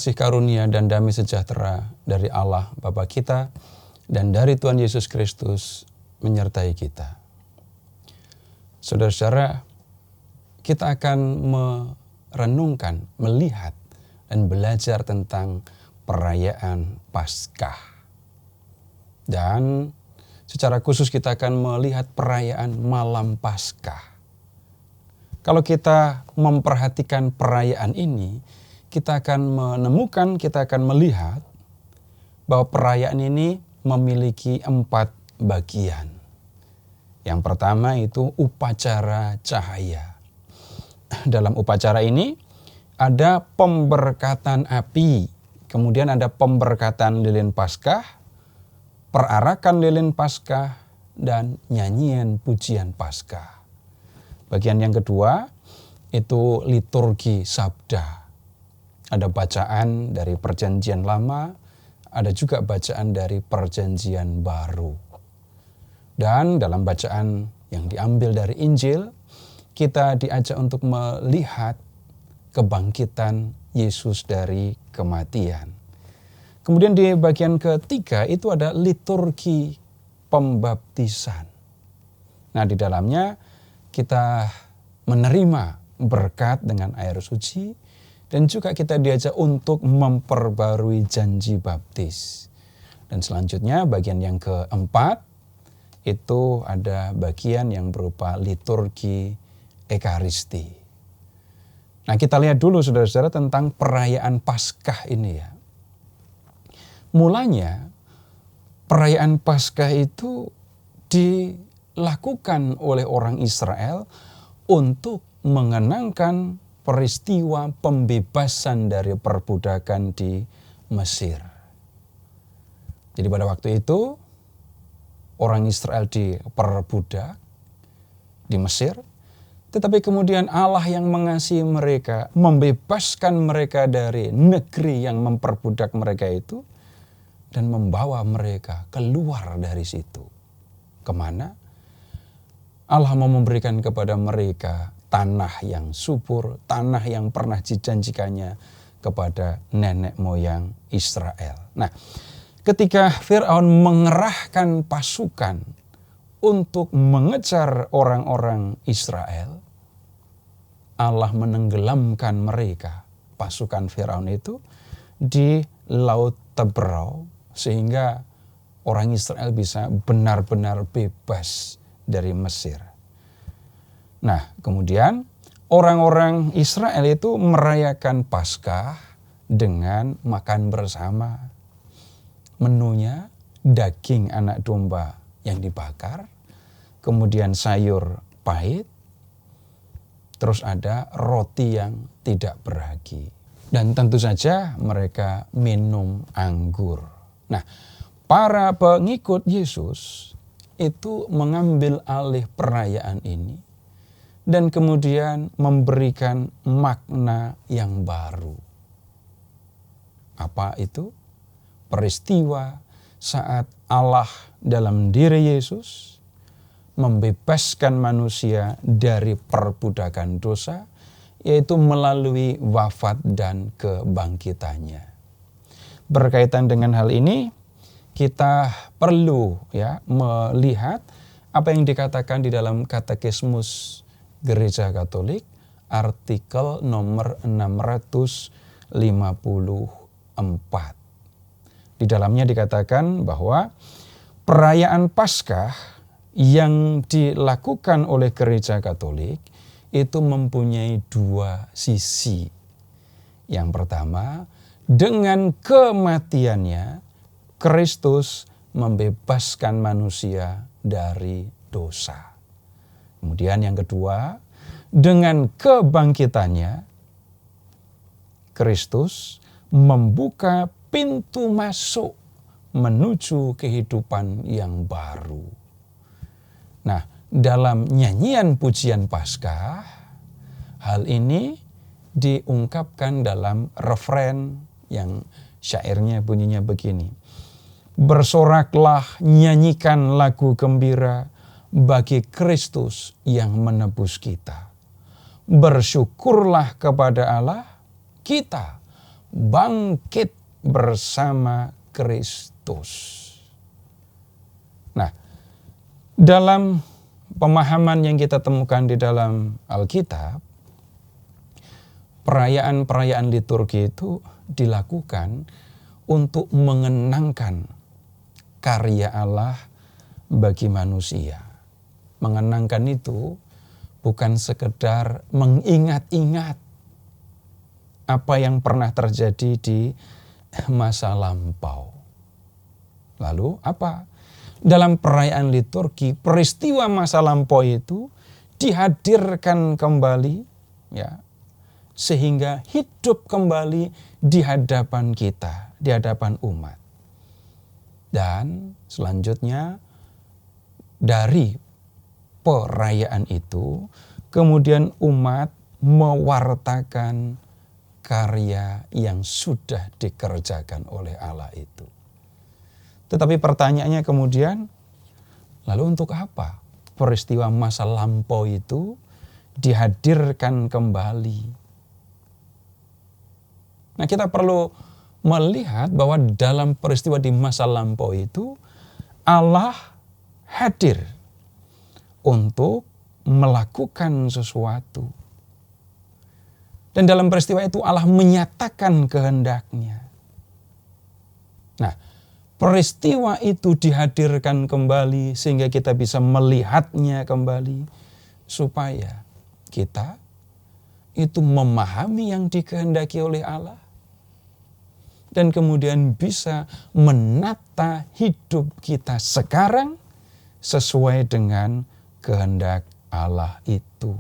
kasih karunia dan damai sejahtera dari Allah Bapa kita dan dari Tuhan Yesus Kristus menyertai kita. Saudara-saudara, kita akan merenungkan, melihat, dan belajar tentang perayaan Paskah. Dan secara khusus kita akan melihat perayaan Malam Paskah. Kalau kita memperhatikan perayaan ini, kita akan menemukan, kita akan melihat bahwa perayaan ini memiliki 4 bagian. Yang pertama itu upacara cahaya. Dalam upacara ini ada pemberkatan api, kemudian ada pemberkatan lilin Paskah, perarakan lilin Paskah, dan nyanyian pujian Paskah. Bagian yang kedua itu liturgi sabda. Ada bacaan dari Perjanjian Lama, ada juga bacaan dari Perjanjian Baru. Dan dalam bacaan yang diambil dari Injil, kita diajak untuk melihat kebangkitan Yesus dari kematian. Kemudian di bagian ketiga itu ada liturgi pembaptisan. Nah, di dalamnya kita menerima berkat dengan air suci, dan juga kita diajak untuk memperbarui janji baptis. Dan selanjutnya bagian yang keempat, itu ada bagian yang berupa liturgi Ekaristi. Nah, kita lihat dulu saudara-saudara tentang perayaan Paskah ini ya. Mulanya perayaan Paskah itu dilakukan oleh orang Israel untuk mengenangkan peristiwa pembebasan dari perbudakan di Mesir. Jadi pada waktu itu orang Israel diperbudak di Mesir, tetapi kemudian Allah yang mengasihi mereka, membebaskan mereka dari negeri yang memperbudak mereka itu, dan membawa mereka keluar dari situ. Kemana? Allah mau memberikan kepada mereka tanah yang subur, tanah yang pernah dijanjikannya kepada nenek moyang Israel. Nah, ketika Firaun mengerahkan pasukan untuk mengejar orang-orang Israel, Allah menenggelamkan mereka, pasukan Firaun itu, di Laut Teberau, sehingga orang Israel bisa benar-benar bebas dari Mesir. Nah, kemudian orang-orang Israel itu merayakan Paskah dengan makan bersama. Menunya daging anak domba yang dibakar, kemudian sayur pahit, terus ada roti yang tidak beragi. Dan tentu saja mereka minum anggur. Nah, para pengikut Yesus itu mengambil alih perayaan ini dan kemudian memberikan makna yang baru. Apa itu? Peristiwa saat Allah dalam diri Yesus membebaskan manusia dari perbudakan dosa, yaitu melalui wafat dan kebangkitannya. Berkaitan dengan hal ini, kita perlu melihat apa yang dikatakan di dalam Katekismus Gereja Katolik, artikel nomor 654. Di dalamnya dikatakan bahwa perayaan Paskah yang dilakukan oleh Gereja Katolik itu mempunyai 2 sisi. Yang pertama, dengan kematiannya, Kristus membebaskan manusia dari dosa. Kemudian yang kedua, dengan kebangkitannya, Kristus membuka pintu masuk menuju kehidupan yang baru. Nah, dalam nyanyian pujian Paskah, hal ini diungkapkan dalam refren yang syairnya bunyinya begini. Bersoraklah, nyanyikan lagu gembira bagi Kristus yang menebus kita. Bersyukurlah kepada Allah, kita bangkit bersama Kristus. Nah, dalam pemahaman yang kita temukan di dalam Alkitab, perayaan-perayaan liturgi itu dilakukan untuk mengenangkan karya Allah bagi manusia. Mengenangkan itu bukan sekedar mengingat-ingat apa yang pernah terjadi di masa lampau. Lalu apa? Dalam perayaan liturgi, peristiwa masa lampau itu dihadirkan kembali, ya, sehingga hidup kembali di hadapan kita, di hadapan umat. Dan selanjutnya dari perayaan itu, kemudian umat mewartakan karya yang sudah dikerjakan oleh Allah itu. Tetapi pertanyaannya kemudian, lalu untuk apa peristiwa masa lampau itu dihadirkan kembali? Nah, kita perlu melihat bahwa dalam peristiwa di masa lampau itu, Allah hadir untuk melakukan sesuatu. Dan dalam peristiwa itu Allah menyatakan kehendaknya. Nah, peristiwa itu dihadirkan kembali sehingga kita bisa melihatnya kembali, supaya kita itu memahami yang dikehendaki oleh Allah dan kemudian bisa menata hidup kita sekarang sesuai dengan kehendak Allah itu.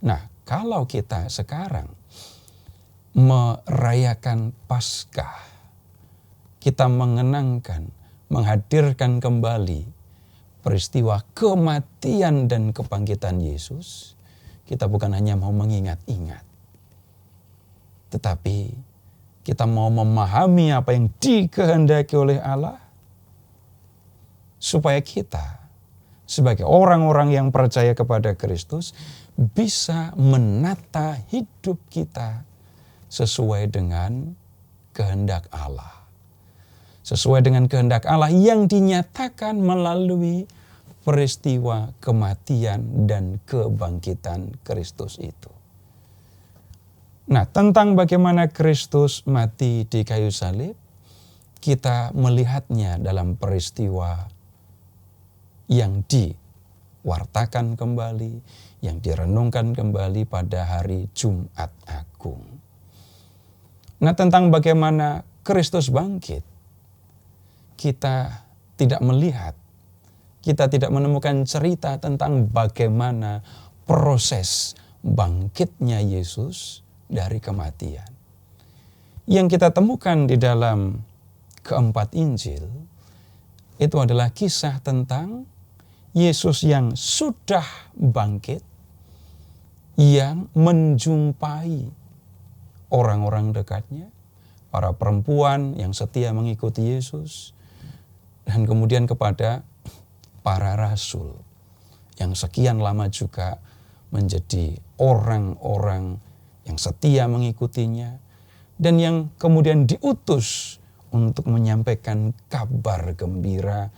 Nah, kalau kita sekarang merayakan Paskah, kita mengenangkan, menghadirkan kembali peristiwa kematian dan kebangkitan Yesus, kita bukan hanya mau mengingat-ingat, tetapi kita mau memahami apa yang dikehendaki oleh Allah, supaya kita sebagai orang-orang yang percaya kepada Kristus bisa menata hidup kita sesuai dengan kehendak Allah. Sesuai dengan kehendak Allah yang dinyatakan melalui peristiwa kematian dan kebangkitan Kristus itu. Nah, tentang bagaimana Kristus mati di kayu salib, kita melihatnya dalam peristiwa yang diwartakan kembali, yang direnungkan kembali pada hari Jumat Agung. Nah, tentang bagaimana Kristus bangkit, kita tidak melihat, kita tidak menemukan cerita tentang bagaimana proses bangkitnya Yesus dari kematian. Yang kita temukan di dalam keempat Injil, itu adalah kisah tentang Yesus yang sudah bangkit, yang menjumpai orang-orang dekatnya, para perempuan yang setia mengikuti Yesus, dan kemudian kepada para rasul yang sekian lama juga menjadi orang-orang yang setia mengikutinya, dan yang kemudian diutus untuk menyampaikan kabar gembira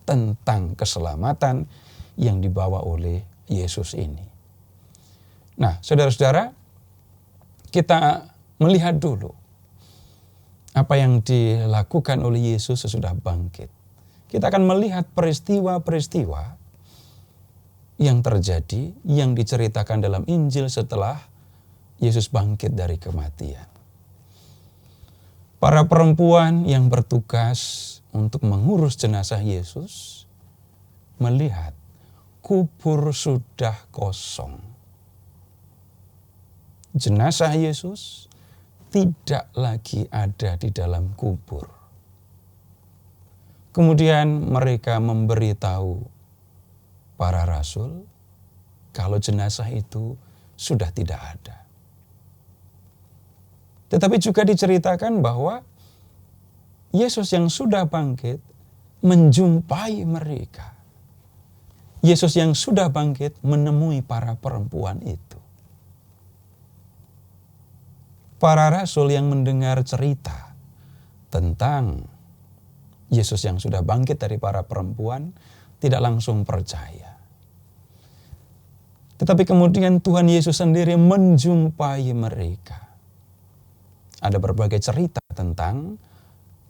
tentang keselamatan yang dibawa oleh Yesus ini. Nah, saudara-saudara, kita melihat dulu apa yang dilakukan oleh Yesus sesudah bangkit. Kita akan melihat peristiwa-peristiwa yang terjadi, yang diceritakan dalam Injil setelah Yesus bangkit dari kematian. Para perempuan yang bertugas untuk mengurus jenazah Yesus melihat kubur sudah kosong. Jenazah Yesus tidak lagi ada di dalam kubur. Kemudian mereka memberitahu para rasul kalau jenazah itu sudah tidak ada. Tetapi juga diceritakan bahwa Yesus yang sudah bangkit menjumpai mereka. Yesus yang sudah bangkit menemui para perempuan itu. para rasul yang mendengar cerita tentang Yesus yang sudah bangkit dari para perempuan tidak langsung percaya. Tetapi kemudian Tuhan Yesus sendiri menjumpai mereka. Ada berbagai cerita tentang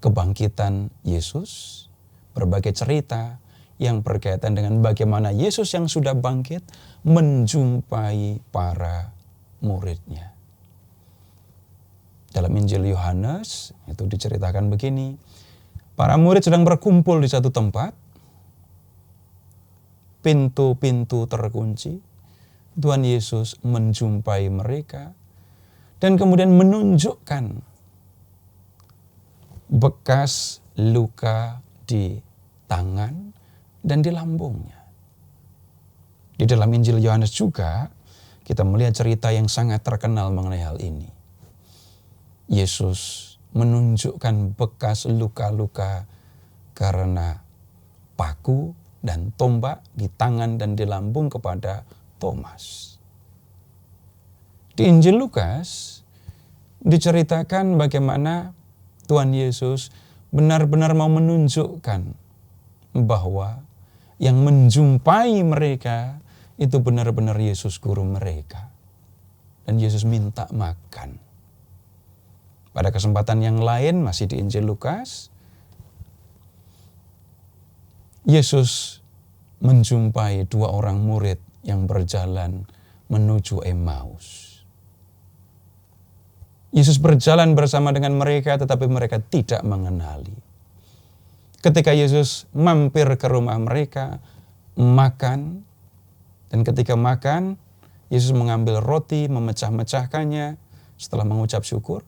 kebangkitan Yesus, berbagai cerita yang berkaitan dengan bagaimana Yesus yang sudah bangkit menjumpai para muridnya. Dalam Injil Yohanes itu diceritakan begini, para murid sedang berkumpul di satu tempat, pintu-pintu terkunci, Tuhan Yesus menjumpai mereka dan kemudian menunjukkan bekas luka di tangan dan di lambungnya. Di dalam Injil Yohanes juga kita melihat cerita yang sangat terkenal mengenai hal ini. Yesus menunjukkan bekas luka-luka karena paku dan tombak di tangan dan di lambung kepada Thomas. Di Injil Lukas diceritakan bagaimana Tuhan Yesus benar-benar mau menunjukkan bahwa yang menjumpai mereka itu benar-benar Yesus guru mereka. Dan Yesus minta makan. Pada kesempatan yang lain masih di Injil Lukas, Yesus menjumpai dua orang murid yang berjalan menuju Emmaus. Yesus berjalan bersama dengan mereka tetapi mereka tidak mengenali. Ketika Yesus mampir ke rumah mereka, makan, dan ketika makan, Yesus mengambil roti, memecah-mecahkannya, setelah mengucap syukur,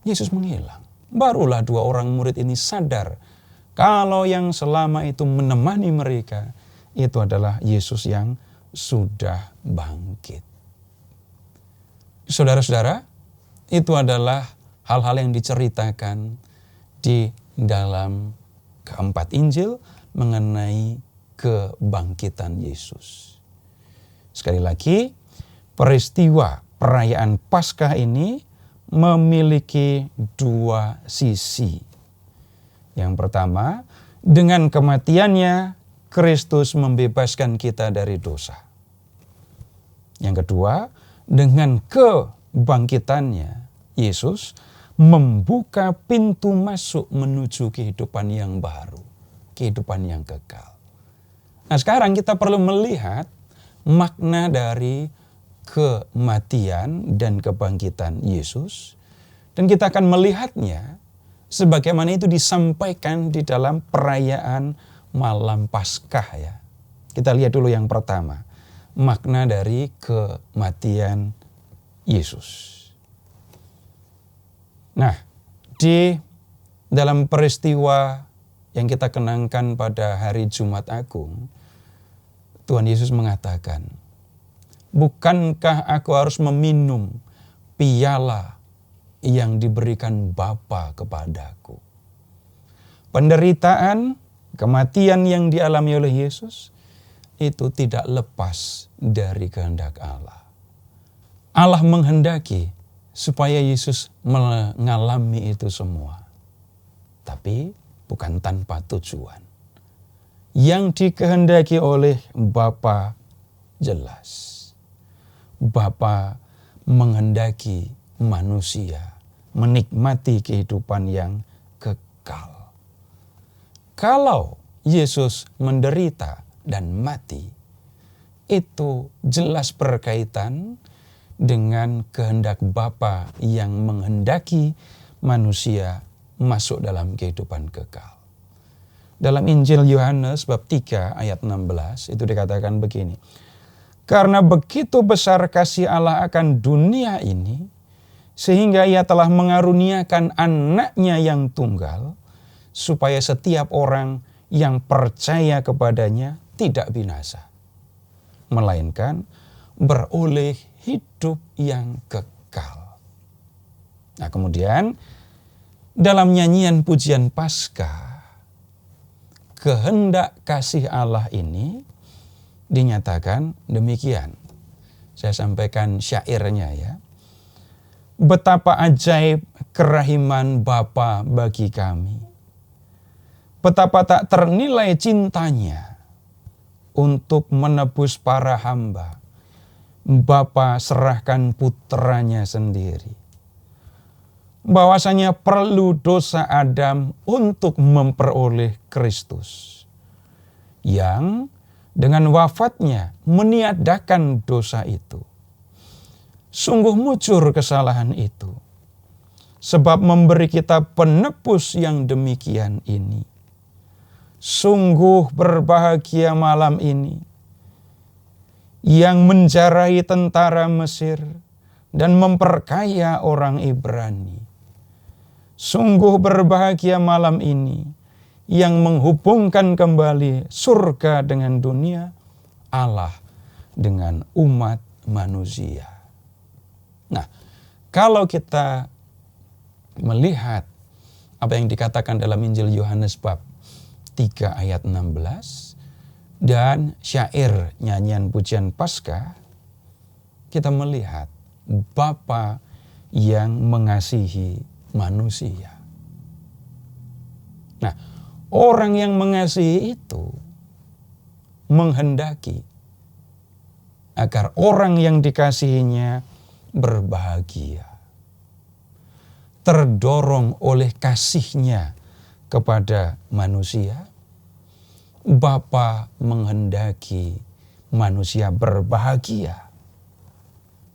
Yesus menghilang. Barulah dua orang murid ini sadar kalau yang selama itu menemani mereka itu adalah Yesus yang sudah bangkit. Saudara-saudara, itu adalah hal-hal yang diceritakan di dalam keempat Injil mengenai kebangkitan Yesus. Sekali lagi, peristiwa perayaan Paskah ini memiliki dua sisi. Yang pertama, dengan kematiannya Kristus membebaskan kita dari dosa. Yang kedua, dengan kebangkitannya Yesus membuka pintu masuk menuju kehidupan yang baru, kehidupan yang kekal. Nah, sekarang kita perlu melihat makna dari kematian dan kebangkitan Yesus, dan kita akan melihatnya sebagaimana itu disampaikan di dalam perayaan malam Paskah ya. Kita lihat dulu yang pertama, makna dari kematian Yesus. Nah, di dalam peristiwa yang kita kenangkan pada hari Jumat Agung, Tuhan Yesus mengatakan, bukankah aku harus meminum piala yang diberikan Bapa kepadaku? Penderitaan, kematian yang dialami oleh Yesus itu tidak lepas dari kehendak Allah. Allah menghendaki supaya Yesus mengalami itu semua. Tapi bukan tanpa tujuan. Yang dikehendaki oleh Bapa jelas. Bapa menghendaki manusia menikmati kehidupan yang kekal. Kalau Yesus menderita dan mati, itu jelas berkaitan dengan kehendak Bapa yang menghendaki manusia masuk dalam kehidupan kekal. Dalam Injil Yohanes bab 3 ayat 16 itu dikatakan begini, karena begitu besar kasih Allah akan dunia ini, sehingga ia telah mengaruniakan anaknya yang tunggal, supaya setiap orang yang percaya kepadanya tidak binasa, melainkan beroleh hidup yang kekal. Nah, kemudian dalam nyanyian pujian Paskah, kehendak kasih Allah ini dinyatakan demikian. Saya sampaikan syairnya ya. Betapa ajaib kerahiman Bapa bagi kami. Betapa tak ternilai cintanya untuk menebus para hamba. Bapa serahkan putranya sendiri. Bahwasanya perlu dosa Adam untuk memperoleh Kristus. Yang dengan wafatnya meniadakan dosa itu. Sungguh mujur kesalahan itu. Sebab memberi kita penebus yang demikian ini. Sungguh berbahagia malam ini. Yang menjarahi tentara Mesir dan memperkaya orang Ibrani. Sungguh berbahagia malam ini. Yang menghubungkan kembali surga dengan dunia. Allah dengan umat manusia. Nah, kalau kita melihat apa yang dikatakan dalam Injil Yohanes bab 3 ayat 16 dan syair nyanyian pujian Paskah, kita melihat Bapa yang mengasihi manusia. Nah, orang yang mengasihi itu menghendaki agar orang yang dikasihinya berbahagia. Terdorong oleh kasihnya kepada manusia, Bapa menghendaki manusia berbahagia.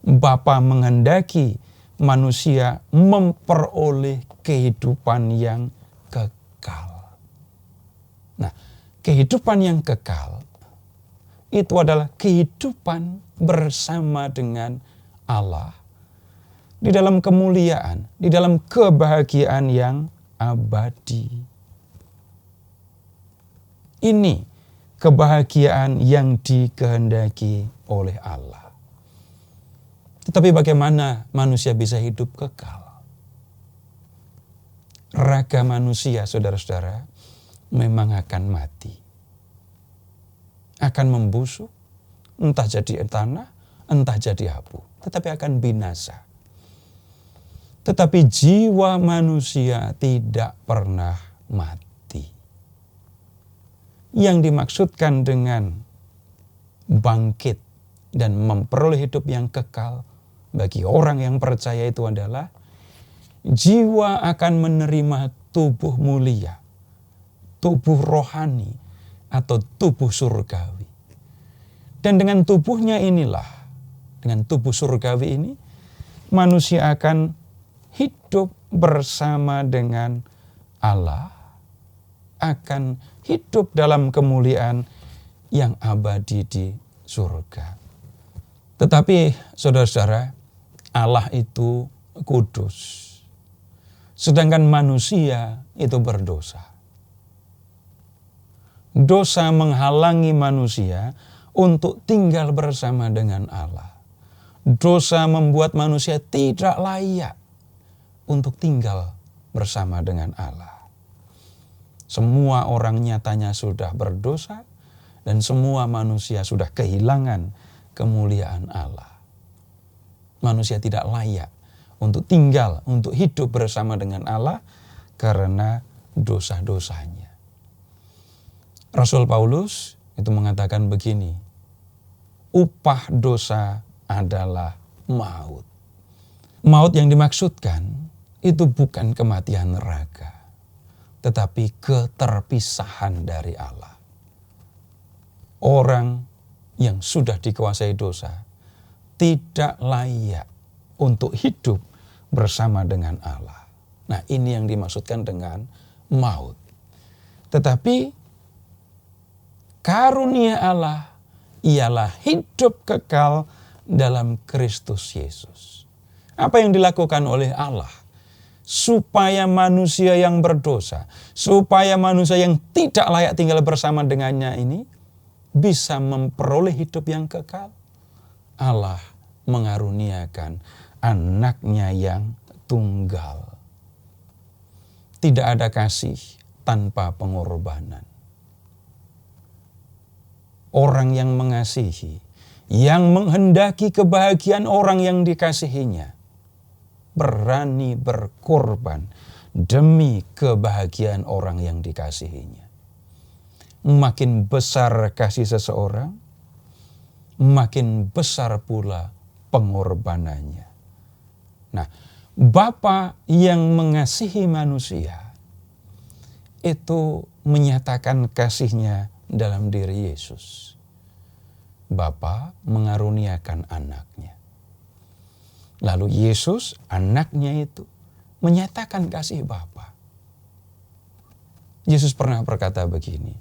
Bapa menghendaki manusia memperoleh kehidupan yang kekal. Nah, kehidupan yang kekal itu adalah kehidupan bersama dengan Allah di dalam kemuliaan, di dalam kebahagiaan yang abadi. Ini kebahagiaan yang dikehendaki oleh Allah. Tetapi bagaimana manusia bisa hidup kekal? Raga manusia, saudara-saudara, memang akan mati. Akan membusuk, entah jadi tanah, entah jadi abu. Tetapi akan binasa. Tetapi jiwa manusia tidak pernah mati. Yang dimaksudkan dengan bangkit dan memperoleh hidup yang kekal bagi orang yang percaya itu adalah jiwa akan menerima tubuh mulia, tubuh rohani atau tubuh surgawi. Dan dengan tubuhnya inilah, dengan tubuh surgawi ini, manusia akan hidup bersama dengan Allah, akan hidup dalam kemuliaan yang abadi di surga. Tetapi saudara-saudara, Allah itu kudus. Sedangkan manusia itu berdosa. Dosa menghalangi manusia untuk tinggal bersama dengan Allah. Dosa membuat manusia tidak layak untuk tinggal bersama dengan Allah. Semua orang nyatanya sudah berdosa dan semua manusia sudah kehilangan kemuliaan Allah. Manusia tidak layak untuk tinggal, untuk hidup bersama dengan Allah karena dosa-dosanya. Rasul Paulus itu mengatakan begini, upah dosa adalah maut. Maut yang dimaksudkan itu bukan kematian raga, tetapi keterpisahan dari Allah. Orang yang sudah dikuasai dosa tidak layak untuk hidup bersama dengan Allah. Nah, ini yang dimaksudkan dengan maut. Tetapi karunia Allah ialah hidup kekal dalam Kristus Yesus. Apa yang dilakukan oleh Allah? Supaya manusia yang berdosa, supaya manusia yang tidak layak tinggal bersama dengannya ini bisa memperoleh hidup yang kekal. Allah mengaruniakan anaknya yang tunggal. Tidak ada kasih tanpa pengorbanan. Orang yang mengasihi, yang menghendaki kebahagiaan orang yang dikasihinya, berani berkorban demi kebahagiaan orang yang dikasihinya. Makin besar kasih seseorang, makin besar pula pengorbanannya. Nah, Bapa yang mengasihi manusia itu menyatakan kasihnya dalam diri Yesus. Bapa mengaruniakan anaknya. Lalu Yesus, anaknya itu, menyatakan kasih Bapa. Yesus pernah berkata begini,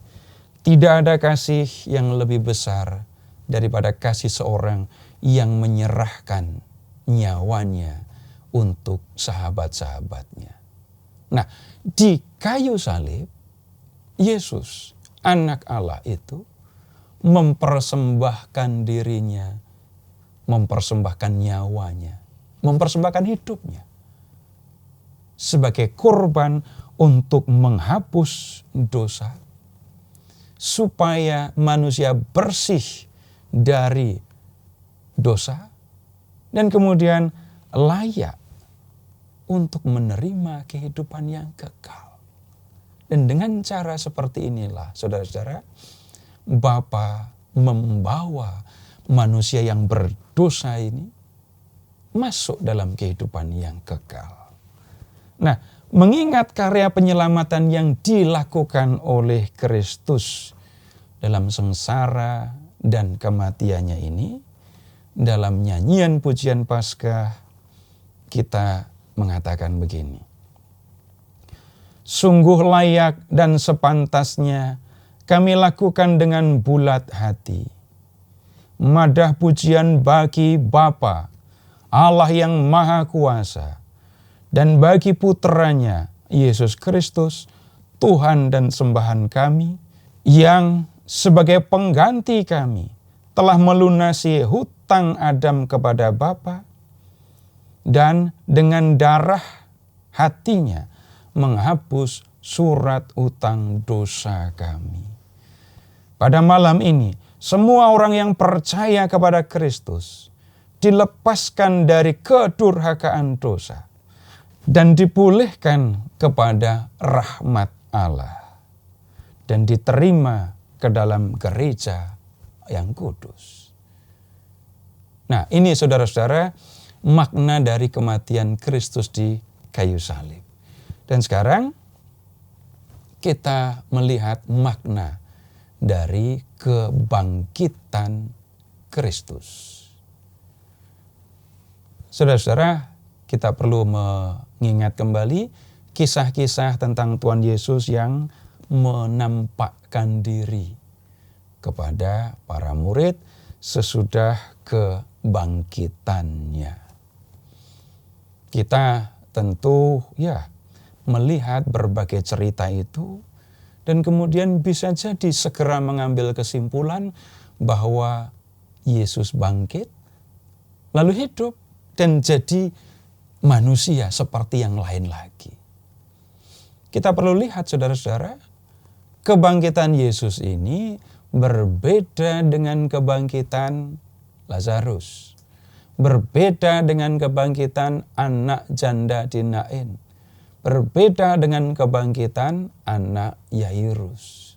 tidak ada kasih yang lebih besar daripada kasih seorang yang menyerahkan nyawanya untuk sahabat-sahabatnya. Nah, di kayu salib, Yesus, anak Allah itu, mempersembahkan dirinya, mempersembahkan nyawanya, mempersembahkan hidupnya sebagai korban untuk menghapus dosa, supaya manusia bersih dari dosa dan kemudian layak untuk menerima kehidupan yang kekal. Dan dengan cara seperti inilah, saudara-saudara, Bapa membawa manusia yang berdosa ini masuk dalam kehidupan yang kekal. Nah, mengingat karya penyelamatan yang dilakukan oleh Kristus dalam sengsara dan kematiannya ini, dalam nyanyian pujian Paskah kita mengatakan begini. Sungguh layak dan sepantasnya kami lakukan dengan bulat hati madah pujian bagi Bapa, Allah yang Maha Kuasa, dan bagi Putranya, Yesus Kristus, Tuhan dan sembahan kami, yang sebagai pengganti kami telah melunasi hutang Adam kepada Bapa, dan dengan darah hatinya menghapus surat utang dosa kami. Pada malam ini, semua orang yang percaya kepada Kristus dilepaskan dari kedurhakaan dosa dan dipulihkan kepada rahmat Allah dan diterima ke dalam gereja yang kudus. Nah, ini saudara-saudara makna dari kematian Kristus di kayu salib. Dan sekarang kita melihat makna dari kebangkitan Kristus. Saudara-saudara, kita perlu mengingat kembali kisah-kisah tentang Tuhan Yesus yang menampakkan diri kepada para murid sesudah kebangkitannya. Kita tentu melihat berbagai cerita itu dan kemudian bisa jadi segera mengambil kesimpulan bahwa Yesus bangkit lalu hidup dan jadi manusia seperti yang lain lagi. Kita perlu lihat saudara-saudara, kebangkitan Yesus ini berbeda dengan kebangkitan Lazarus. Berbeda dengan kebangkitan anak janda di Nain. Berbeda dengan kebangkitan anak Yairus.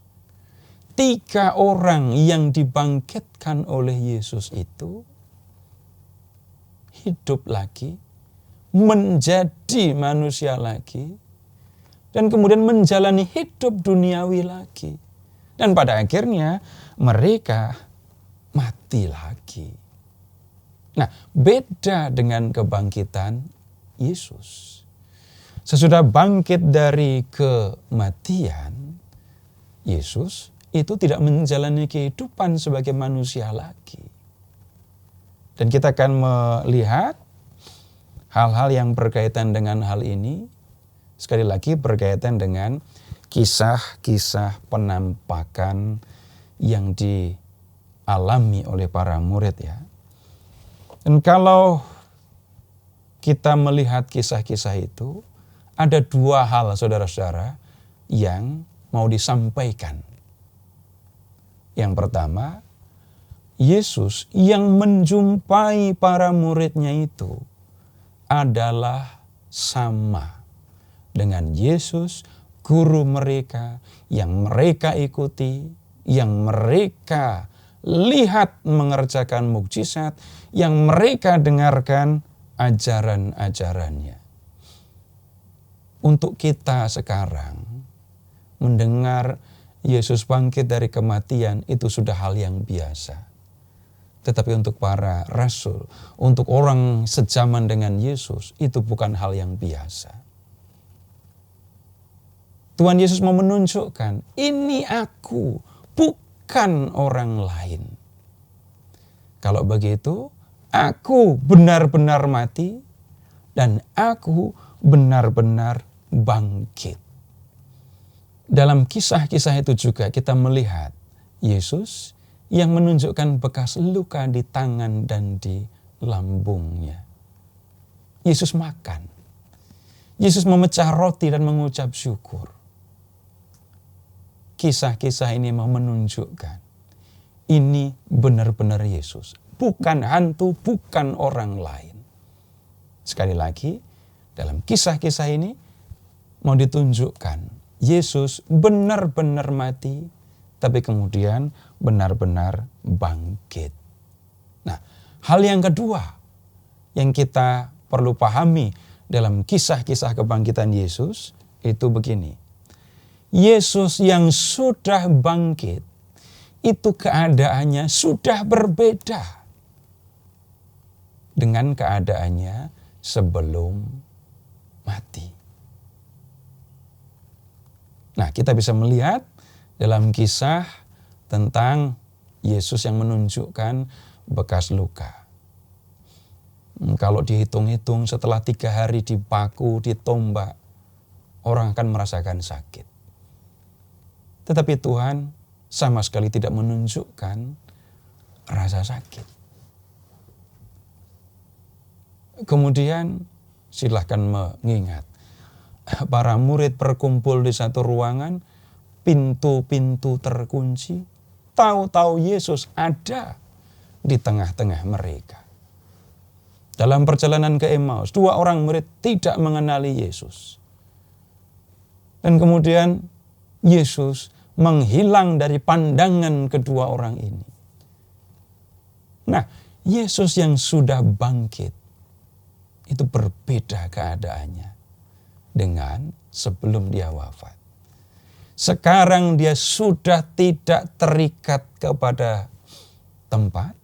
3 orang yang dibangkitkan oleh Yesus itu hidup lagi, menjadi manusia lagi, dan kemudian menjalani hidup duniawi lagi. Dan pada akhirnya mereka mati lagi. Nah, beda dengan kebangkitan Yesus. Sesudah bangkit dari kematian, Yesus itu tidak menjalani kehidupan sebagai manusia lagi. Dan kita akan melihat hal-hal yang berkaitan dengan hal ini, sekali lagi berkaitan dengan kisah-kisah penampakan yang dialami oleh para murid ya. Dan kalau kita melihat kisah-kisah itu, ada 2 hal saudara-saudara yang mau disampaikan. Yang pertama, Yesus yang menjumpai para muridnya itu adalah sama dengan Yesus, guru mereka yang mereka ikuti, yang mereka lihat mengerjakan mukjizat, yang mereka dengarkan ajaran-ajarannya. Untuk kita sekarang, mendengar Yesus bangkit dari kematian itu sudah hal yang biasa. Tetapi untuk para rasul, untuk orang sejaman dengan Yesus, itu bukan hal yang biasa. Tuhan Yesus mau menunjukkan, ini aku, bukan orang lain. Kalau begitu, aku benar-benar mati dan aku benar-benar bangkit. Dalam kisah-kisah itu juga kita melihat Yesus yang menunjukkan bekas luka di tangan dan di lambungnya. Yesus makan. Yesus memecah roti dan mengucap syukur. Kisah-kisah ini mau menunjukkan ini benar-benar Yesus. Bukan hantu, bukan orang lain. Sekali lagi, dalam kisah-kisah ini mau ditunjukkan Yesus benar-benar mati, tapi kemudian benar-benar bangkit. Nah, hal yang kedua yang kita perlu pahami dalam kisah-kisah kebangkitan Yesus itu begini. Yesus yang sudah bangkit, itu keadaannya sudah berbeda dengan keadaannya sebelum mati. Nah, kita bisa melihat dalam kisah tentang Yesus yang menunjukkan bekas luka. Kalau dihitung-hitung setelah 3 hari dipaku, ditombak, orang akan merasakan sakit. Tetapi Tuhan sama sekali tidak menunjukkan rasa sakit. Kemudian silahkan mengingat, para murid berkumpul di satu ruangan, pintu-pintu terkunci, tahu-tahu Yesus ada di tengah-tengah mereka. Dalam perjalanan ke Emmaus, 2 orang murid tidak mengenali Yesus. Dan kemudian Yesus menghilang dari pandangan kedua orang ini. Nah, Yesus yang sudah bangkit, itu berbeda keadaannya dengan sebelum dia wafat. Sekarang dia sudah tidak terikat kepada tempat,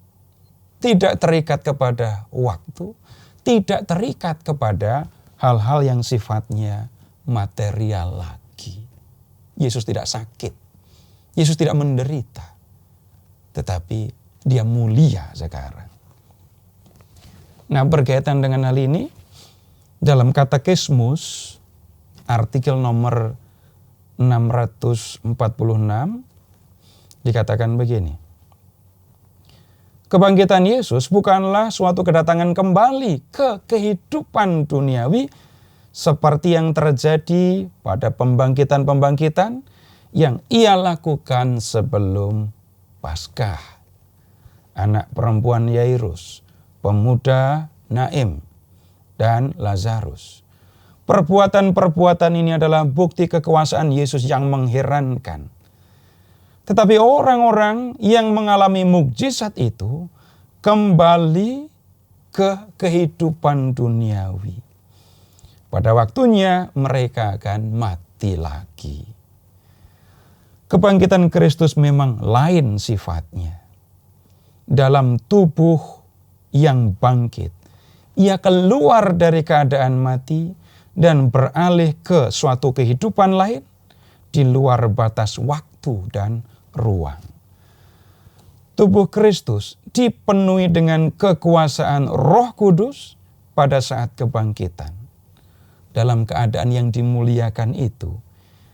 tidak terikat kepada waktu, tidak terikat kepada hal-hal yang sifatnya material lagi. Yesus tidak sakit, Yesus tidak menderita, tetapi dia mulia sekarang. Nah, berkaitan dengan hal ini, dalam Katekismus, artikel nomor 646, dikatakan begini. Kebangkitan Yesus bukanlah suatu kedatangan kembali ke kehidupan duniawi seperti yang terjadi pada pembangkitan-pembangkitan yang ia lakukan sebelum Paskah. Anak perempuan Yairus, pemuda Naim, dan Lazarus. Perbuatan-perbuatan ini adalah bukti kekuasaan Yesus yang mengherankan. Tetapi orang-orang yang mengalami mukjizat itu kembali ke kehidupan duniawi. Pada waktunya mereka akan mati lagi. Kebangkitan Kristus memang lain sifatnya. Dalam tubuh yang bangkit, ia keluar dari keadaan mati dan beralih ke suatu kehidupan lain di luar batas waktu dan ruang. Tubuh Kristus dipenuhi dengan kekuasaan Roh Kudus pada saat kebangkitan. Dalam keadaan yang dimuliakan itu,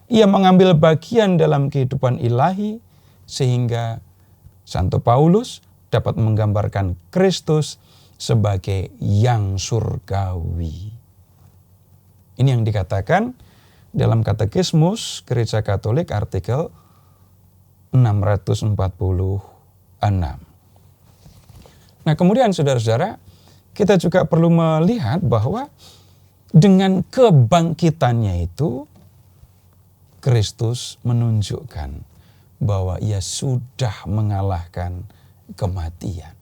ia mengambil bagian dalam kehidupan ilahi sehingga Santo Paulus dapat menggambarkan Kristus sebagai yang surgawi. Ini yang dikatakan dalam Katekismus Gereja Katolik artikel 646. Nah, kemudian saudara-saudara, kita juga perlu melihat bahwa dengan kebangkitannya itu, Kristus menunjukkan bahwa ia sudah mengalahkan kematian.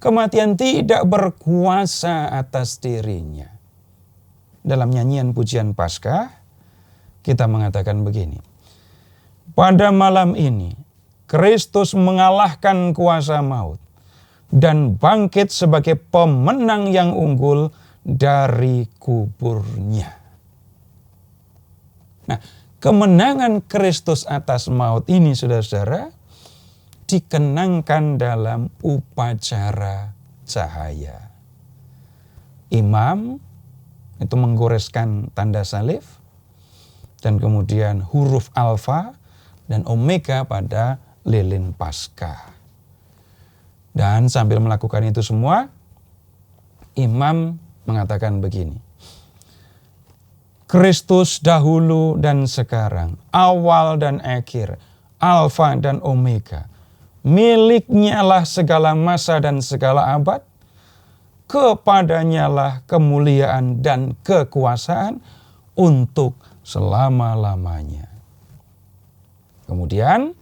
Kematian tidak berkuasa atas dirinya. Dalam nyanyian pujian Paskah, kita mengatakan begini. Pada malam ini, Kristus mengalahkan kuasa maut dan bangkit sebagai pemenang yang unggul dari kuburnya. Nah, kemenangan Kristus atas maut ini, saudara-saudara, dikenangkan dalam upacara cahaya. Imam itu menggoreskan tanda salib, dan kemudian huruf alfa dan omega pada lilin Paskah. Dan sambil melakukan itu semua, imam mengatakan begini. Kristus dahulu dan sekarang, awal dan akhir, alfa dan omega. Miliknya lah segala masa dan segala abad. Kepadanya lah kemuliaan dan kekuasaan untuk selama-lamanya. Kemudian,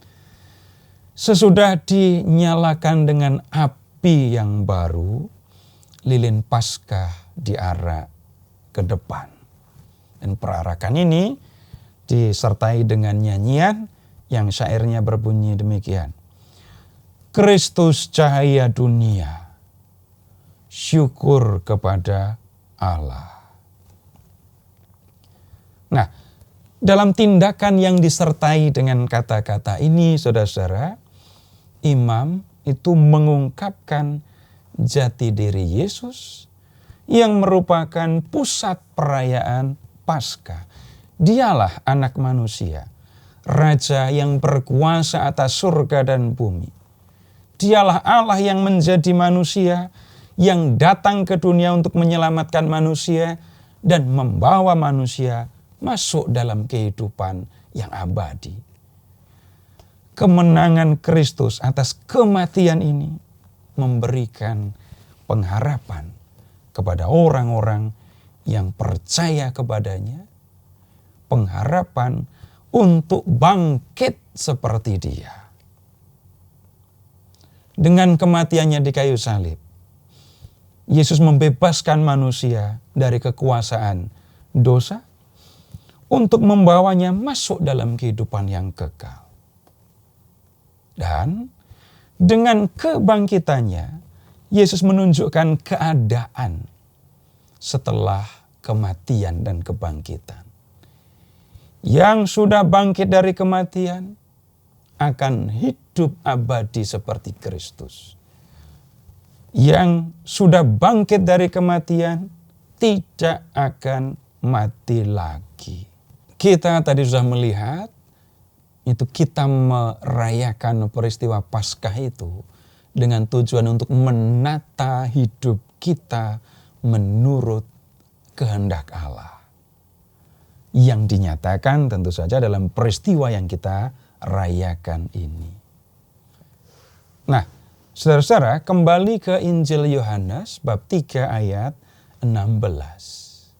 sesudah dinyalakan dengan api yang baru, lilin Paskah diarak ke depan. Dan perarakan ini disertai dengan nyanyian yang syairnya berbunyi demikian. Kristus cahaya dunia, syukur kepada Allah. Nah, dalam tindakan yang disertai dengan kata-kata ini, saudara-saudara, imam itu mengungkapkan jati diri Yesus yang merupakan pusat perayaan Paskah. Dialah anak manusia, raja yang berkuasa atas surga dan bumi. Dialah Allah yang menjadi manusia, yang datang ke dunia untuk menyelamatkan manusia dan membawa manusia masuk dalam kehidupan yang abadi. Kemenangan Kristus atas kematian ini memberikan pengharapan kepada orang-orang yang percaya kepadanya, pengharapan untuk bangkit seperti Dia. Dengan kematiannya di kayu salib, Yesus membebaskan manusia dari kekuasaan dosa untuk membawanya masuk dalam kehidupan yang kekal. Dan dengan kebangkitannya, Yesus menunjukkan keadaan setelah kematian dan kebangkitan. Yang sudah bangkit dari kematian akan hidup abadi seperti Kristus. Yang sudah bangkit dari kematian tidak akan mati lagi. Kita tadi sudah melihat, itu kita merayakan peristiwa Paskah itu dengan tujuan untuk menata hidup kita menurut kehendak Allah. Yang dinyatakan tentu saja dalam peristiwa yang kita rayakan ini. Nah, saudara-saudara, kembali ke Injil Yohanes bab 3 ayat 16.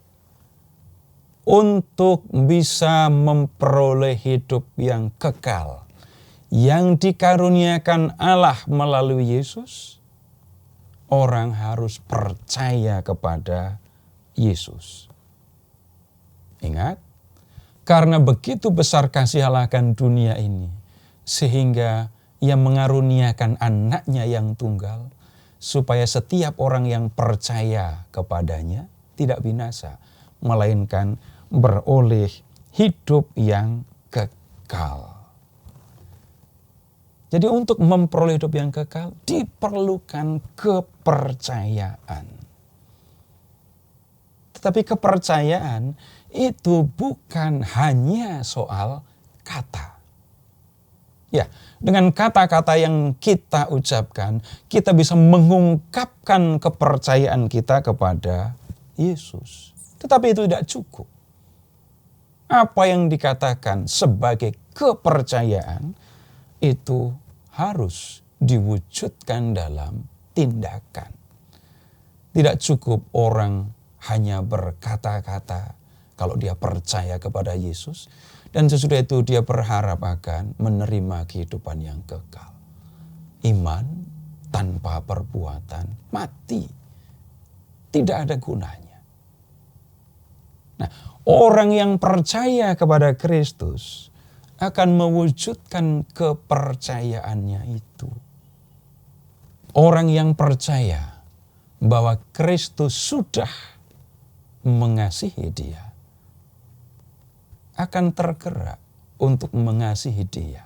Untuk bisa memperoleh hidup yang kekal, yang dikaruniakan Allah melalui Yesus, orang harus percaya kepada Yesus. Ingat, karena begitu besar kasih Allah akan dunia ini, sehingga Ia mengaruniakan anaknya yang tunggal, supaya setiap orang yang percaya kepadanya tidak binasa, melainkan beroleh hidup yang kekal. Jadi untuk memperoleh hidup yang kekal diperlukan kepercayaan. Tetapi kepercayaan itu bukan hanya soal kata. Ya, dengan kata-kata yang kita ucapkan, kita bisa mengungkapkan kepercayaan kita kepada Yesus. Tetapi itu tidak cukup. Apa yang dikatakan sebagai kepercayaan itu harus diwujudkan dalam tindakan. Tidak cukup orang hanya berkata-kata kalau dia percaya kepada Yesus, dan sesudah itu dia berharap akan menerima kehidupan yang kekal. Iman tanpa perbuatan mati, tidak ada gunanya. Nah, orang yang percaya kepada Kristus akan mewujudkan kepercayaannya itu. Orang yang percaya bahwa Kristus sudah mengasihi dia akan tergerak untuk mengasihi dia.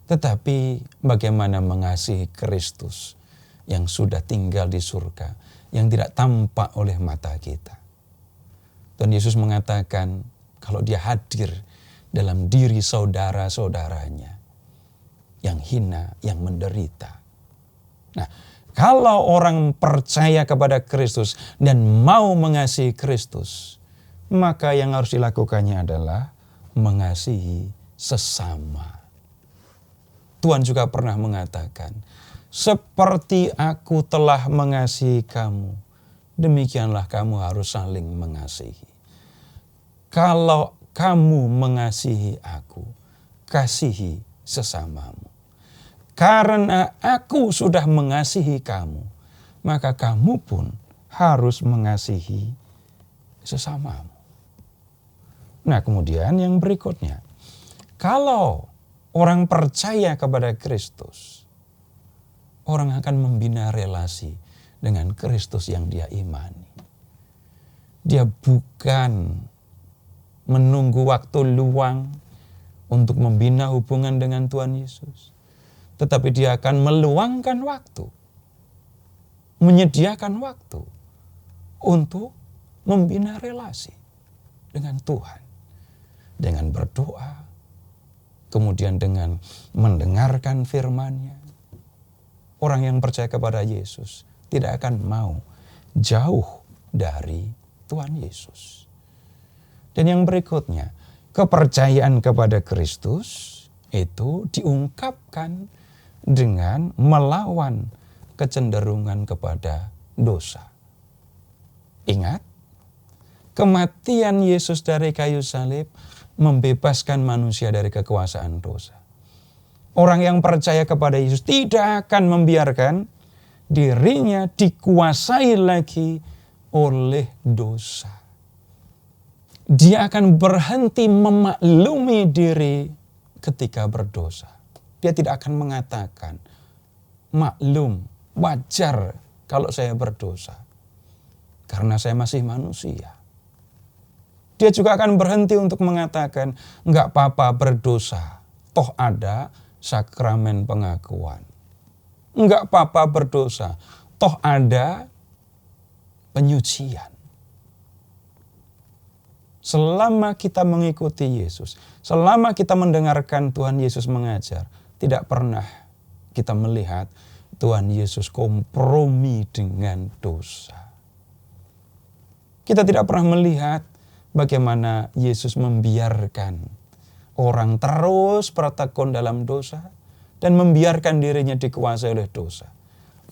Tetapi bagaimana mengasihi Kristus yang sudah tinggal di surga, yang tidak tampak oleh mata kita? Tuhan Yesus mengatakan kalau dia hadir dalam diri saudara-saudaranya yang hina, yang menderita. Nah, kalau orang percaya kepada Kristus dan mau mengasihi Kristus, maka yang harus dilakukannya adalah mengasihi sesama. Tuhan juga pernah mengatakan, seperti aku telah mengasihi kamu, demikianlah kamu harus saling mengasihi. Kalau kamu mengasihi aku, kasihi sesamamu. Karena aku sudah mengasihi kamu, maka kamu pun harus mengasihi sesamamu. Nah, kemudian yang berikutnya, kalau orang percaya kepada Kristus, orang akan membina relasi dengan Kristus yang dia imani. Dia bukan menunggu waktu luang untuk membina hubungan dengan Tuhan Yesus, tetapi dia akan meluangkan waktu, menyediakan waktu untuk membina relasi dengan Tuhan. Dengan berdoa, kemudian dengan mendengarkan firman-Nya. Orang yang percaya kepada Yesus tidak akan mau jauh dari Tuhan Yesus. Dan yang berikutnya, kepercayaan kepada Kristus itu diungkapkan dengan melawan kecenderungan kepada dosa. Ingat, kematian Yesus dari kayu salib membebaskan manusia dari kekuasaan dosa. Orang yang percaya kepada Yesus tidak akan membiarkan dirinya dikuasai lagi oleh dosa. Dia akan berhenti memaklumi diri ketika berdosa. Dia tidak akan mengatakan, maklum, wajar kalau saya berdosa. Karena saya masih manusia. Dia juga akan berhenti untuk mengatakan, enggak apa-apa berdosa, toh ada sakramen pengakuan. Enggak apa-apa berdosa, toh ada penyucian. Selama kita mengikuti Yesus, selama kita mendengarkan Tuhan Yesus mengajar, tidak pernah kita melihat Tuhan Yesus kompromi dengan dosa. Kita tidak pernah melihat bagaimana Yesus membiarkan orang terus bertekun dalam dosa dan membiarkan dirinya dikuasai oleh dosa.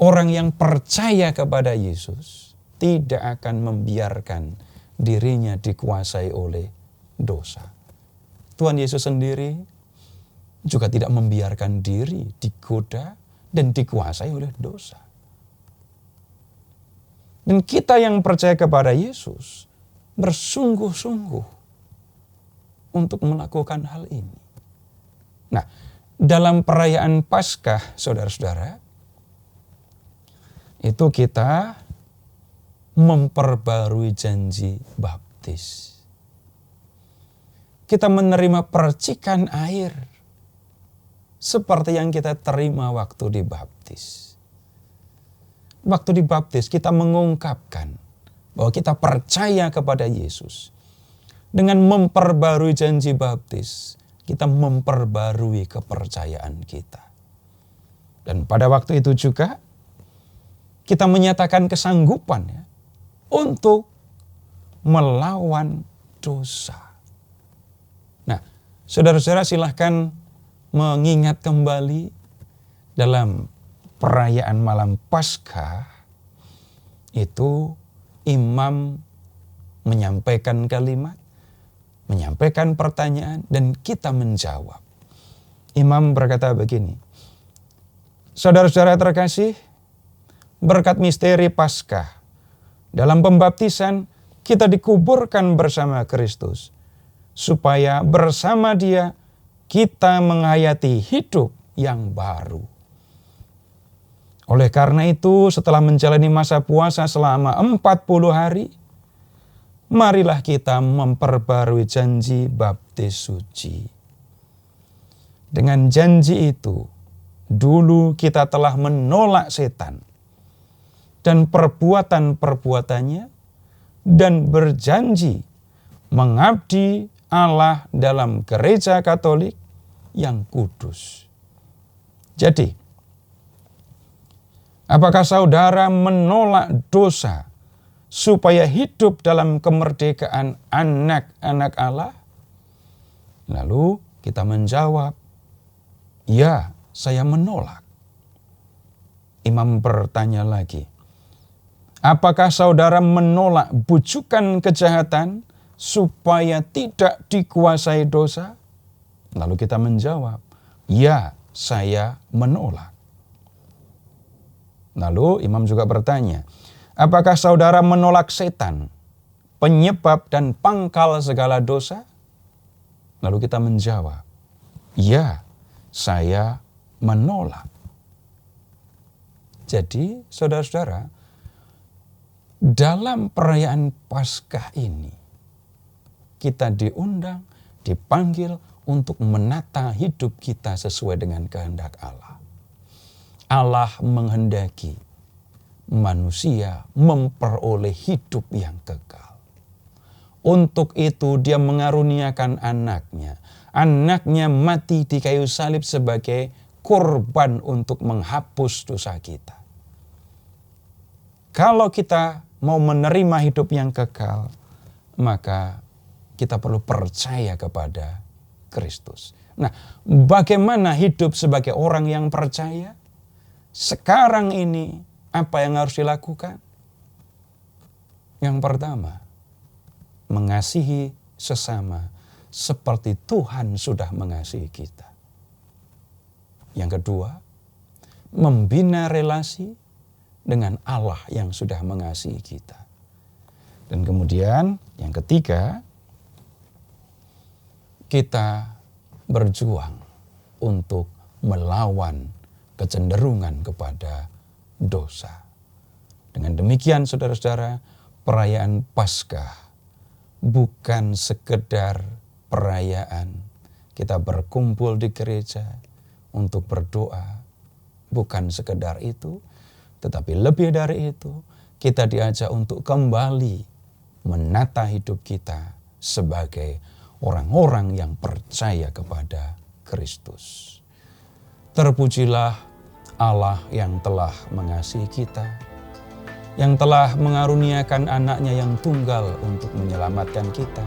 Orang yang percaya kepada Yesus tidak akan membiarkan dirinya dikuasai oleh dosa. Tuhan Yesus sendiri juga tidak membiarkan diri digoda dan dikuasai oleh dosa. Dan kita yang percaya kepada Yesus bersungguh-sungguh untuk melakukan hal ini. Nah, dalam perayaan Paskah, saudara-saudara, itu kita memperbarui janji baptis. Kita menerima percikan air seperti yang kita terima waktu dibaptis. Waktu dibaptis kita mengungkapkan bahwa kita percaya kepada Yesus. Dengan memperbarui janji baptis, kita memperbarui kepercayaan kita. Dan pada waktu itu juga kita menyatakan kesanggupan ya, untuk melawan dosa. Nah, saudara-saudara silahkan mengingat kembali dalam perayaan malam Paskah, itu imam menyampaikan kalimat, menyampaikan pertanyaan, dan kita menjawab. Imam berkata begini, saudara-saudara terkasih, berkat misteri Paskah, dalam pembaptisan kita dikuburkan bersama Kristus, supaya bersama Dia kita menghayati hidup yang baru. Oleh karena itu, setelah menjalani masa puasa selama 40 hari, marilah kita memperbarui janji baptis suci. Dengan janji itu, dulu kita telah menolak setan dan perbuatan-perbuatannya dan berjanji mengabdi Allah dalam gereja Katolik yang kudus. Jadi, apakah saudara menolak dosa supaya hidup dalam kemerdekaan anak-anak Allah? Lalu kita menjawab, ya, saya menolak. Imam bertanya lagi, apakah saudara menolak bujukan kejahatan supaya tidak dikuasai dosa? Lalu kita menjawab, ya, saya menolak. Lalu imam juga bertanya, apakah saudara menolak setan, penyebab dan pangkal segala dosa? Lalu kita menjawab, ya, saya menolak. Jadi, saudara-saudara, dalam perayaan Paskah ini, kita diundang, dipanggil untuk menata hidup kita sesuai dengan kehendak Allah. Allah menghendaki manusia memperoleh hidup yang kekal. Untuk itu Dia mengaruniakan anaknya. Anaknya mati di kayu salib sebagai korban untuk menghapus dosa kita. Kalau kita mau menerima hidup yang kekal, maka kita perlu percaya kepada Kristus. Nah, bagaimana hidup sebagai orang yang percaya? Sekarang ini, apa yang harus dilakukan? Yang pertama, mengasihi sesama seperti Tuhan sudah mengasihi kita. Yang kedua, membina relasi dengan Allah yang sudah mengasihi kita. Dan kemudian yang ketiga, kita berjuang untuk melawan kecenderungan kepada dosa. Dengan demikian, saudara-saudara, perayaan Paskah bukan sekedar perayaan kita berkumpul di gereja untuk berdoa. Bukan sekedar itu, tetapi lebih dari itu, kita diajak untuk kembali menata hidup kita sebagai orang-orang yang percaya kepada Kristus. Terpujilah Allah yang telah mengasihi kita, yang telah mengaruniakan anaknya yang tunggal untuk menyelamatkan kita,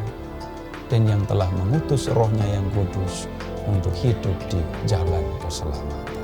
dan yang telah mengutus Roh-Nya yang kudus untuk hidup di jalan keselamatan.